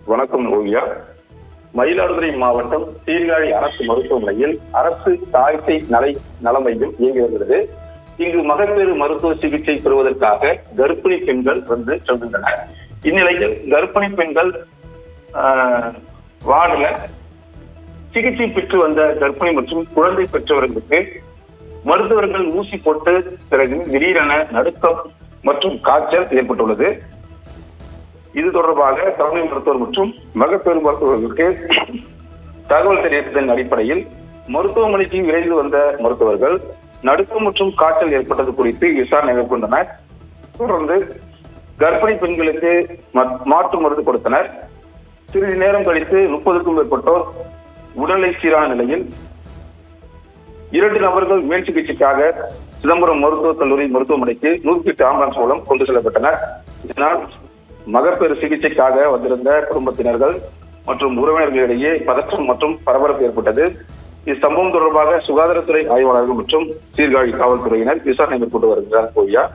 வணக்கம் ஓவியா. மயிலாடுதுறை மாவட்டம் சீர்காழி அரசு மருத்துவமனையில் அரசு தாய்சை நல மையம் இயங்கி வருகிறது. இங்கு மகப்பேறு மருத்துவ சிகிச்சை பெறுவதற்காக கர்ப்பிணி பெண்கள் வந்து செல்கின்றனர். இந்நிலையில் கர்ப்பிணி பெண்கள் வார்டுல சிகிச்சை பெற்று வந்த கர்ப்பிணி மற்றும் குழந்தை பெற்றவர்களுக்கு மருத்துவர்கள் ஊசி போட்டு பிறகு திடீரென நடுக்கம் மற்றும் காய்ச்சல் ஏற்பட்டுள்ளது. இது தொடர்பாக தலைமை மருத்துவர் மற்றும் மகப்பேறு மருத்துவர்களுக்கு தகவல் தெரிவித்ததன் அடிப்படையில் மருத்துவமனைக்கு விரைந்து வந்த மருத்துவர்கள் நடுக்கம் மற்றும் காய்ச்சல் ஏற்பட்டது குறித்து விசாரணை மேற்கொண்டனர். தொடர்ந்து கர்ப்பிணி பெண்களுக்கு மாற்று மருந்து கொடுத்தனர். சிறிது நேரம் கழித்து 30க்கும் மேற்பட்டோர் உடல்நிலை சீரான நிலையில் 2 நபர்கள் மேல் சிகிச்சைக்காக சிதம்பரம் மருத்துவக் கல்லூரி மருத்துவமனைக்கு 108 ஆம்புலன்ஸ் மூலம் கொண்டு செல்லப்பட்டனர். இதனால் மகப்பேறு சிகிச்சைக்காக வந்திருந்த குடும்பத்தினர்கள் மற்றும் உறவினர்களிடையே பதற்றம் மற்றும் பரபரப்பு ஏற்பட்டது. இச்சம்பவம் தொடர்பாக சுகாதாரத்துறை ஆய்வாளர்கள் மற்றும் சீர்காழி காவல்துறையினர் விசாரணை மேற்கொண்டு வருகிறார்.